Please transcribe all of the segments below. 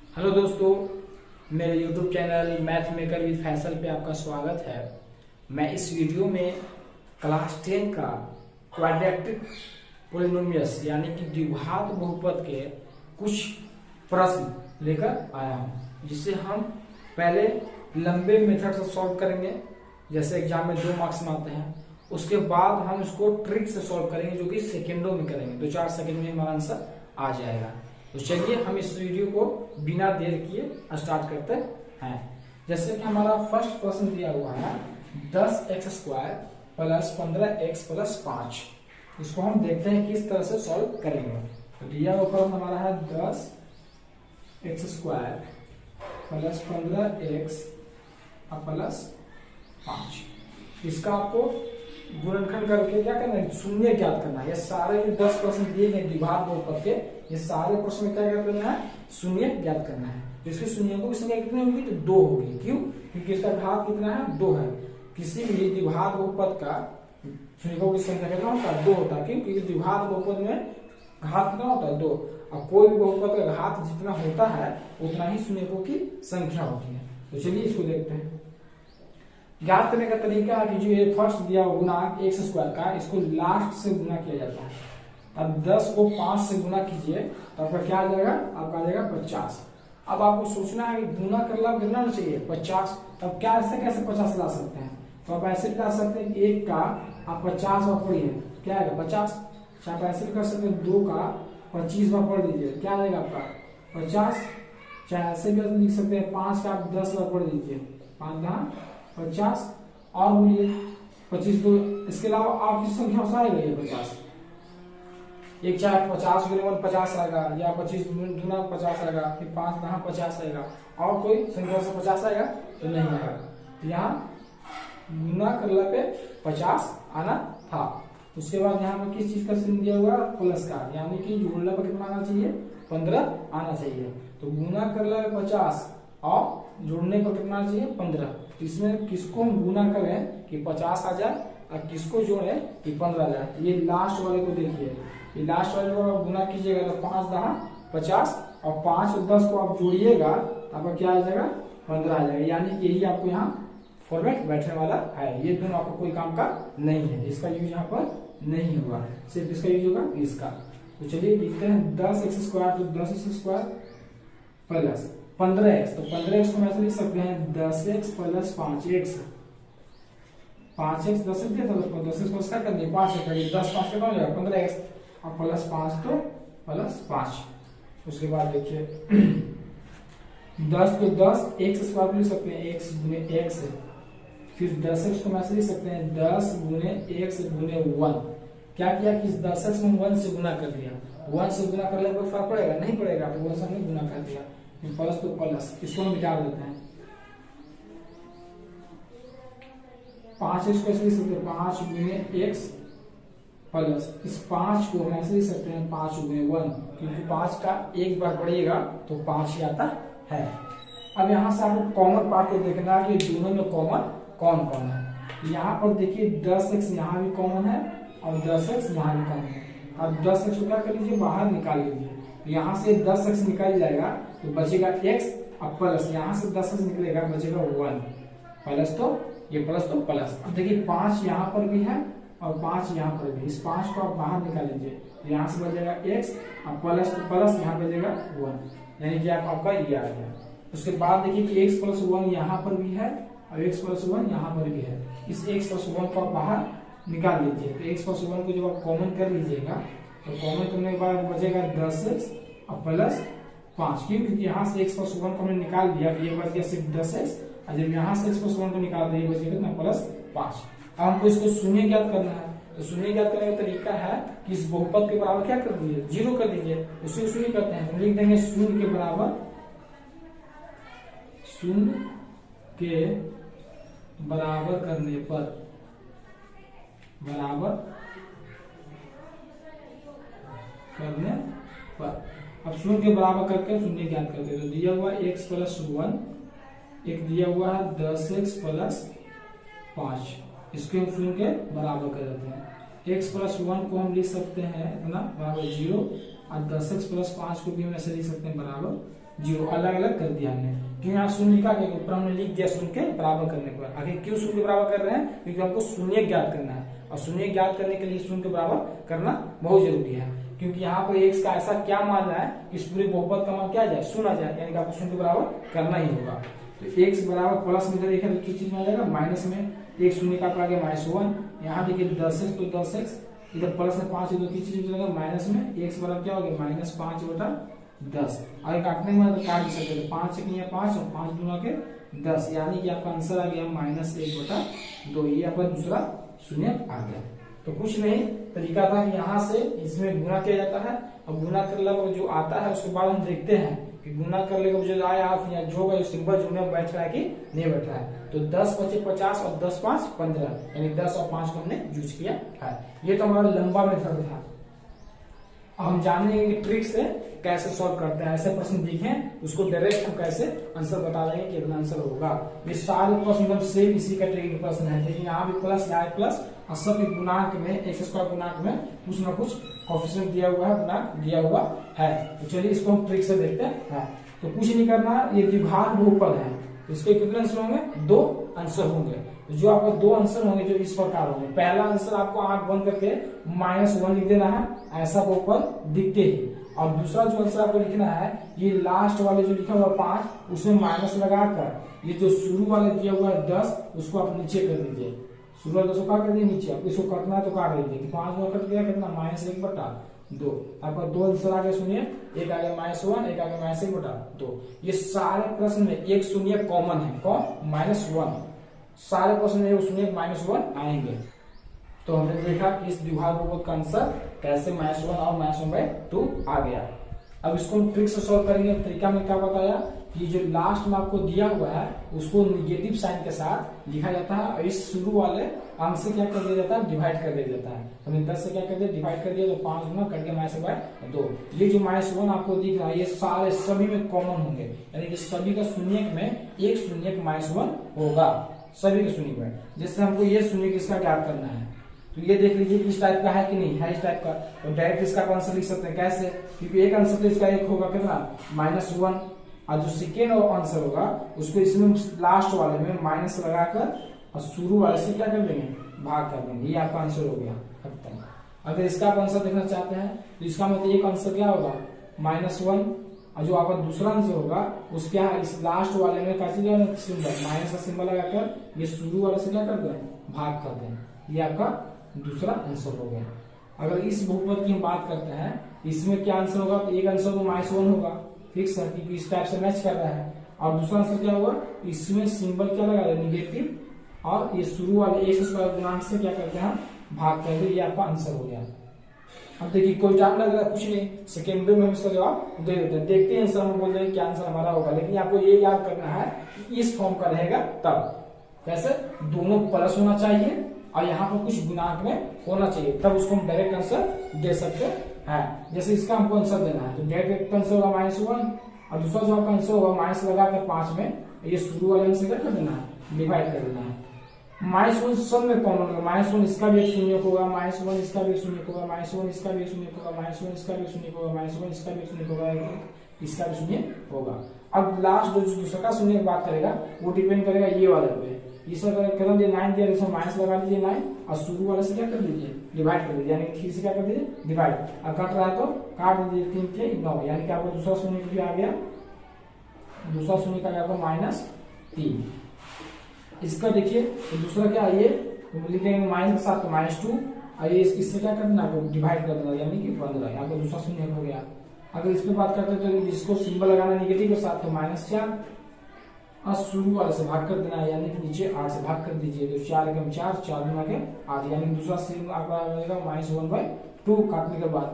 Hello दोस्तों, मेरे YouTube channel math maker with Faisal पे आपका स्वागत है। मैं इस वीडियो में क्लास 10 का क्वाड्रेटिक पोलिनोमियल्स यानी कि द्विघात बहुपद के कुछ प्रश्न लेकर आया हूं, जिसे हम पहले लंबे मेथड से सॉल्व करेंगे, जैसे एग्जाम में 2 मार्क्स में आते हैं। उसके बाद हम इसको ट्रिक से सॉल्व करेंगे, जो कि सेकेंडों में करेंगे। 2-4 सेकंड में हमारा आंसर आ जाएगा। तो चलिए हम इस वीडियो को बिना देर किए स्टार्ट करते हैं। जैसे कि हमारा फर्स्ट प्रश्न दिया हुआ है 10x² प्लस 15x प्लस 5। इसको हम देखते हैं किस तरह से सॉल्व करेंगे। तो दिया हुआ प्रश्न हमारा है 10x² प्लस 15x प्लस 5। इसका आपको गुणनखंड करके क्या करना है, शून्य ज्ञात करना है। ये सारे जो 10 प्रश्न दिए गए द्विघात बहुपद के, ये सारे प्रश्न में क्या करना है, शून्य ज्ञात करना है। तो इसके शून्यों की संख्या कितनी होगी, तो 2 होगी। क्यों? क्योंकि इसका घात कितना है, 2 है। किसी भी द्विघात बहुपद का शून्यों की संख्या कितना होता है, 2 होता है। क्यों? क्योंकि द्विघात बहुपद में घात कितना होता है, 2। अब कोई भी बहुपद का घात जितना होता है उतना ही शून्यों की संख्या होती है। तो चलिए इसको देखते हैं। ज्ञात करने का तरीका है कि जो ये फर्स्ट दिया गुणांक x² का, इसको लास्ट से गुना किया जाता है। अब 10 को 5 से गुना कीजिए तो आपका क्या आ जाएगा, आपका आ जाएगा 50। अब आपको सोचना है कि गुना करना कितना चाहिए, 50। तब क्या ऐसे कैसे 50 ला सकते हैं, तो आप ऐसे ला सकते हैं कि 1 का आप 50 बार पढ़िए, क्या आएगा 50। आप ऐसे भी कर सकते हैं 2 का 25 बार पढ़ दीजिए, क्या आएगा आपका 50। चाहे ऐसे भी लिख सकते हैं 5 का आप 10 बार पढ़ दीजिए, 5 50। और बोलिए 25। तो इसके अलावा आपकी संख्या आएगा ये 50। एक चाहे 50 गुना 50 आएगा, या 25 गुना 50 आएगा, फिर 5 कहाँ 50 आएगा। और कोई संख्या से 50 आएगा तो नहीं आएगा। तो यहाँ गुना करने पे 50 आना था। उसके बाद यहाँ पर किस चीज का चिन्ह दिया हुआ, प्लस का, यानी कि जोड़ने पर कितना आना चाहिए, 15 आना चाहिए। तो गुना करने पे 50 और जोड़ने पर कितना आना चाहिए, 15। इसमें किसको हम गुना करें कि 50 आ जाए और किसको जोड़े कि 15 आ जाए। ये लास्ट वाले को देखिए, ये लास्ट वाले को आप गुना कीजिएगा तो 5 10 50 और 5 और 10 को आप जोड़िएगा तो आपका क्या आ जाएगा, 15 आ जाएगा। यानी कि यही आपको यहाँ फॉर्मेट बैठने वाला है। ये दोनों आपको कोई काम का नहीं है, इसका यूज यहाँ पर नहीं होगा, सिर्फ इसका यूज होगा इसका। तो चलिए लिखते हैं 10x² तो 10x² प्लस 15x। तो 15x को मैं लिख सकते हैं 10x प्लस 5x। 5x 10 दिया था, 10x को इसका कर दिया 5 करिए, 10 5 कितना हो जाएगा 15x और प्लस 5 तो प्लस 5। उसके बाद देखिए 10 तो 10 x² लिख सकते हैं, x गुने x। फिर 10x को मैं लिख सकते हैं 10 गुने x गुने 1। क्या किया कि 10x में 1 से गुना कर दिया। 1 से गुना करने कोई फर्क पड़ेगा नहीं पड़ेगा, तो 1 से हमने गुना कर दिया। प्लस तो प्लस, इसको हम मिटा देते हैं। 5x को ऐसे लिख सकते हैं 5 गुने x प्लस इस 5 को हम ऐसे लिख सकते हैं 5 गुने 1, क्योंकि 5 का एक बार पढ़िएगा तो 5 ही आता है। अब यहाँ से आपको कॉमन पार्ट को देखना है कि दोनों में कॉमन कौन कौन है। यहाँ पर देखिए 10x यहाँ भी कॉमन है और 10x यहाँ भी कॉमन है। अब 10x को क्या कर लीजिए, बाहर निकाल लीजिए। यहाँ से 10x निकल जाएगा तो बचेगा x और प्लस यहाँ से 10x निकलेगा बचेगा 1। प्लस तो ये प्लस तो प्लस। अब देखिए 5 यहाँ पर भी है और 5 यहाँ पर भी। इस 5 को आप बाहर निकाल लीजिए तो यहाँ से बचेगा x और प्लस तो प्लस यहाँ बचेगा 1, यानी कि आपका ये आ गया। उसके बाद देखिए कि x प्लस 1 यहाँ पर भी है और x प्लस 1 यहाँ पर भी है। इस x प्लस 1 को आप बाहर निकाल लीजिए। तो x प्लस 1 को जब आप कॉमन कर लीजिएगा तो कॉमन करने के बाद बचेगा 10x और प्लस 5। क्योंकि यहाँ से x प्लस 1 को हमने निकाल दिया, ये बच गया सिर्फ 10x, और जब यहाँ से x प्लस 1 को निकाल दिया बचेगा कितना, प्लस 5। अब हमको इसको शून्य ज्ञात करना है। तो शून्य ज्ञात करने का तरीका है कि इस बहुपद के बराबर क्या कर दीजिए, 0 कर दीजिए। उसी को शून्य करते हैं, लिख देंगे शून्य के बराबर, शून्य के बराबर करने पर, बराबर करने पर। अब शून्य के बराबर करके शून्य ज्ञात करते हैं। तो दिया हुआ x प्लस 1, एक दिया हुआ है 10x प्लस 5, इसको हम शून्य के बराबर कर देते हैं। x प्लस 1 को हम लिख सकते हैं इतना बराबर 0 और 10x प्लस 5 को भी हम ऐसे लिख सकते हैं बराबर 0 अलग अलग कर दिया हमने। क्यों यहाँ शून्य लिखा, क्योंकि ऊपर हमने लिख दिया शून्य के बराबर करने पर। आखिर क्यों शून्य के बराबर कर रहे हैं, क्योंकि हमको शून्य ज्ञात करना है, और शून्य ज्ञात करने के लिए शून्य के बराबर करना बहुत जरूरी है। क्योंकि यहाँ पर x का ऐसा क्या मान रहा है कि इस पूरे बहुपद का मान क्या आ जाए, शून्य आ जाए, यानी कि आपको शून्य के बराबर करना ही होगा। तो x बराबर प्लस में इधर देखा तो किस चीज में आ जाएगा, माइनस में, एक शून्य का आ गया -1, यहाँ देखिए 10x तो 10x, इधर प्लस में 5 इधर किस चीज में माइनस में, x बराबर क्या हो गया -5/10। अगर काटने में तो काट भी सकते हैं, 5 से 5 और 5 दूना के 10, यानी कि आपका आंसर आ गया -1/2। ये आपका दूसरा शून्य आ गया। तो कुछ नहीं, तरीका था कि यहाँ से इसमें गुना किया जाता है, और गुना करने पर जो आता है उसके बाद हम देखते हैं कि गुना करने का जो आया या जो का सिंबल जो में बैठ रहा है कि नहीं बैठ रहा है। तो 10 × 5 = 50 और 10 × 5 = 15, यानी 10 और 5 को हमने यूज किया है। ये तो हमारा लंबा मेथड था। अब हम जानेंगे कि ट्रिक से कैसे सॉल्व करते हैं। ऐसे प्रश्न दिखे उसको डायरेक्ट हम कैसे आंसर बता देंगे कि कितना आंसर होगा। ये सारे प्रश्न एकदम सेम इसी कैटेगरी के प्रश्न है, लेकिन यहाँ भी प्लस यहाँ प्लस, और सब गुणांक में x² गुणांक में कुछ ना कुछ कोएफिशिएंट दिया हुआ है, गुणांक दिया हुआ है। तो चलिए इसको हम ट्रिक से देखते हैं। तो कुछ नहीं करना, ये द्विघात बहुपद है, इसके कितने आंसर होंगे, 2 आंसर होंगे। तो जो आपको 2 आंसर होंगे जो इस प्रकार होंगे। पहला आंसर आपको आंख बंद करके -1 लिख देना है, ऐसा बहुपद दिखते ही। और दूसरा जो आंसर आपको लिखना है, ये लास्ट वाले जो लिखा हुआ 5 उसमें माइनस लगाकर ये जो शुरू वाले दिया हुआ है 10 उसको आप नीचे कर दीजिए। शुरू वाले 10 को काट कर दीजिए नीचे, आपको इसको काटना है तो काट दीजिए। 5 में कट गया कितना, -1/2। आपका 2 आंसर आ गया, सुनिए, एक आ गया -1, एक आ गया -1/2। ये सारे प्रश्न में एक शून्य कॉमन है, कौन, -1। सारे प्रश्न में शून्य -1 आएंगे। तो हमने देखा कि इस द्विघात बहुपद का आंसर कैसे -1 और -1/2 आ गया। अब इसको हम ट्रिक से सॉल्व करेंगे। तरीका में क्या बताया कि जो लास्ट में आपको दिया हुआ है उसको निगेटिव साइन के साथ लिखा जाता है, और इस शुरू वाले अंक से क्या कर दिया जाता है, डिवाइड कर दिया जाता है। हमने 10 से क्या कर दिया, डिवाइड कर दिया, तो 5 गुना कट गया -1/2। ये जो -1 आपको दिख रहा है ये सारे सभी में कॉमन होंगे, यानी कि सभी का शून्य में एक शून्य -1 होगा, सभी के शून्य में। जैसे हमको ये शून्य किसका ज्ञात करना है, तो ये देख लीजिए किस टाइप का है कि नहीं है, इस टाइप का। तो डायरेक्ट इसका आंसर लिख सकते हैं, कैसे, क्योंकि एक आंसर तो इसका एक होगा कितना, -1, और जो सेकेंड आंसर होगा उसको इसमें लास्ट वाले में माइनस लगाकर और शुरू वाले से क्या कर देंगे, भाग कर देंगे। ये आपका आंसर हो गया खत्म। अगर इसका आंसर देखना चाहते हैं तो इसका मतलब एक आंसर क्या होगा, -1, और जो आपका दूसरा आंसर होगा उसके यहाँ इस लास्ट वाले में कैसे सिंबल, माइनस का सिंबल लगाकर ये शुरू वाले से क्या कर दें, भाग कर दें। ये आपका दूसरा आंसर हो गया। अगर इस बहुपद की हम बात करते हैं इसमें क्या आंसर होगा, तो एक आंसर तो -1 होगा, फिक्स है क्योंकि इस टाइप से मैच कर रहा है। और दूसरा आंसर क्या होगा, इसमें सिंबल क्या लगा रहे, निगेटिव, और ये शुरू वाले x² गुणांक से क्या करते हैं, भाग कर दे। ये आपका आंसर हो गया। अब देखिए कोई टाइम लग रहा है, कुछ नहीं, सेकेंडरी में हम इसका जवाब दे देते हैं। देखते हैं आंसर, हम बोल रहे हैं क्या आंसर हमारा होगा, लेकिन आपको ये याद करना है इस फॉर्म का रहेगा तब, कैसे, दोनों प्लस होना चाहिए और यहाँ पर कुछ गुणांक में होना चाहिए, तब उसको हम डायरेक्ट आंसर दे सकते हैं। जैसे इसका हमको आंसर देना है तो डायरेक्ट आंसर होगा -1, और दूसरा जो आपका आंसर होगा माइनस लगाकर 5 में ये शुरू वाले आंसर क्या कर देना है, डिवाइड कर देना है। -1 सब में कॉमन होगा, -1 इसका भी एक शून्य होगा, -1 इसका भी एक शून्य होगा, -1 इसका भी एक शून्य होगा, -1 इसका भी एक शून्य होगा, -1 इसका भी एक शून्य होगा, इसका भी शून्य होगा। अब लास्ट जो दूसरा का शून्य की बात करेगा वो डिपेंड करेगा ये वाले पे। इसमें कदम दिया 9 दिया, इसमें माइनस लगा लीजिए 9, और शुरू वाले से क्या कर दीजिए, डिवाइड कर दीजिए, यानी 3 से क्या कर दीजिए, डिवाइड। और कट रहा है तो काट दीजिए, 3 × 9, यानी कि आपको दूसरा शून्य भी आ गया, दूसरा शून्य का आपको -3। इसका देखिए तो दूसरा क्या है, ये लिखेंगे माइनस के साथ तो -2, और ये इससे क्या करना है, डिवाइड कर देना, यानी कि 15, आपको दूसरा शून्य हो गया। अगर इस पे बात करते हैं तो इसको सिंबल लगाना निगेटिव के साथ तो -4, और शुरू वाले से भाग कर देना है, यानी कि नीचे 8 से भाग कर दीजिए, तो 4 × 4 4 गुना के 8, यानी दूसरा सिंबल आपका आएगा -1/2 काटने के बाद।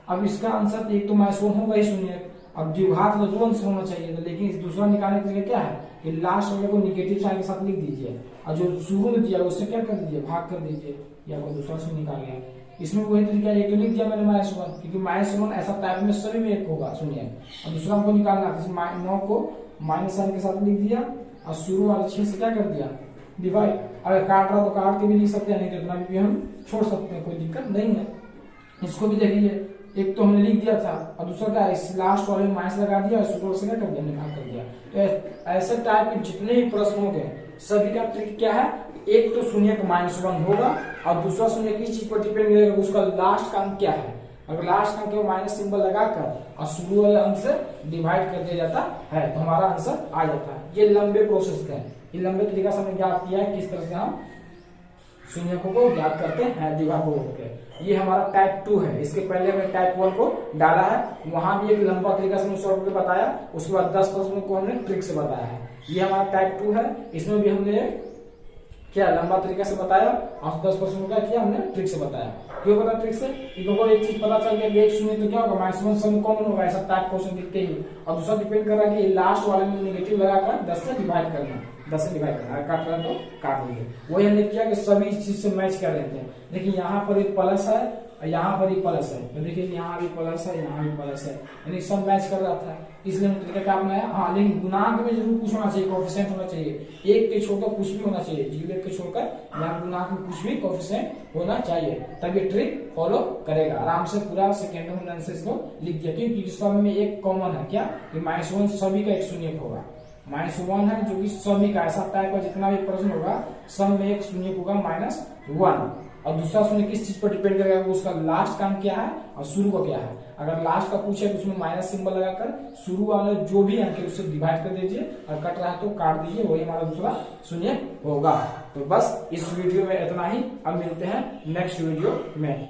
अब इसका आंसर एक तो -1 होगा ही शून्य, अब द्विघात में 2 आंसर होना चाहिए था, लेकिन इस दूसरा निकालने के लिए क्या है कि लास्ट वाले को निगेटिव साइन के साथ लिख दीजिए, और जो शुरू में दिया उससे क्या कर दीजिए, भाग कर दीजिए, ये आपको दूसरा से निकाल गया। इसमें वही तरीका एक तो लिख दिया मैंने -1, क्योंकि -1 ऐसा टाइप में सभी में एक होगा शून्य, और दूसरा हमको निकालना है, 9 को माइनस साइन के साथ लिख दिया, और शुरू वाले 6 से क्या कर दिया, डिवाइड। अगर काट रहा तो काट के भी लिख सकते हैं, नहीं तो इतना भी हम छोड़ सकते हैं, कोई दिक्कत नहीं है। इसको भी देखिए एक तो हमने लिख दिया था और दूसरा क्या, इस लास्ट वाले में माइनस लगा दिया और शुरू से क्या कर दिया, हमने भाग कर दिया। तो ऐसे टाइप के जितने भी प्रश्न हो गए सभी का ट्रिक क्या है, एक तो शून्य का -1 होगा और दूसरा शून्य किस चीज पर डिपेंड करेगा, उसका लास्ट का अंक क्या है। अगर लास्ट अंक के माइनस सिंबल लगाकर और शुरू वाले अंक से डिवाइड कर दिया जाता है तो हमारा आंसर आ जाता है। ये लंबे प्रोसेस है, ये लंबे तरीका से हमने ज्ञात किया है किस तरह से हम शून्यकों को ज्ञात करते हैं द्विभाजकों को। ये हमारा टाइप 2 है, इसके पहले हमने टाइप 1 को डाला है, वहां भी एक लंबा तरीका से हमने सॉल्व करके बताया, उसके बाद 10 प्रश्नों को हमने ट्रिक से बताया है। ये हमारा टाइप 2 है, इसमें भी हमने क्या लंबा तरीका से बताया और 10 प्रश्नों को क्या किया, हमने ट्रिक से बताया। क्यों पता ट्रिक से, क्योंकि एक चीज पता चल गया कि एक शून्य तो क्या होगा, -1 सब कॉमन होगा, ऐसा टाइप क्वेश्चन दिखते ही। और दूसरा डिपेंड कर रहा है कि लास्ट वाले में नेगेटिव लगाकर 10 से डिवाइड करना, 10 से डिवाइड करना, काट रहा तो काट देंगे। वही हमने किया कि सभी चीज से मैच कर रहे थे। देखिए यहाँ पर एक प्लस है और यहाँ पर ही प्लस है, तो देखिए यहाँ भी प्लस है, यहाँ भी प्लस है, यानी सब मैच कर रहा था, इसलिए हमने क्या बनाया। हाँ, लेकिन गुणांक में जरूर कुछ होना चाहिए, कोएफिशिएंट होना चाहिए, एक के छोड़कर कुछ भी होना चाहिए, 0 के छोड़कर यहाँ गुणांक में कुछ भी कोएफिशिएंट होना चाहिए, तभी ट्रिक फॉलो करेगा। आराम से पूरा सेकेंड हमने आंसर इसको लिख दिया, क्योंकि सब में एक कॉमन है क्या, कि -1 सभी का एक शून्य होगा, -1 है जो कि सभी का, ऐसा टाइप का जितना भी प्रश्न होगा सब में एक शून्य होगा -1। और दूसरा शून्य किस चीज पर डिपेंड करेगा, उसका लास्ट का क्या है और शुरू का क्या है। अगर लास्ट का पूछे तो उसमें माइनस सिंबल लगाकर शुरू वाले जो भी अंक है उससे डिवाइड कर दीजिए और कट रहा है तो काट दीजिए, वही हमारा दूसरा शून्य होगा। तो बस इस वीडियो में इतना ही, अब मिलते हैं नेक्स्ट वीडियो में।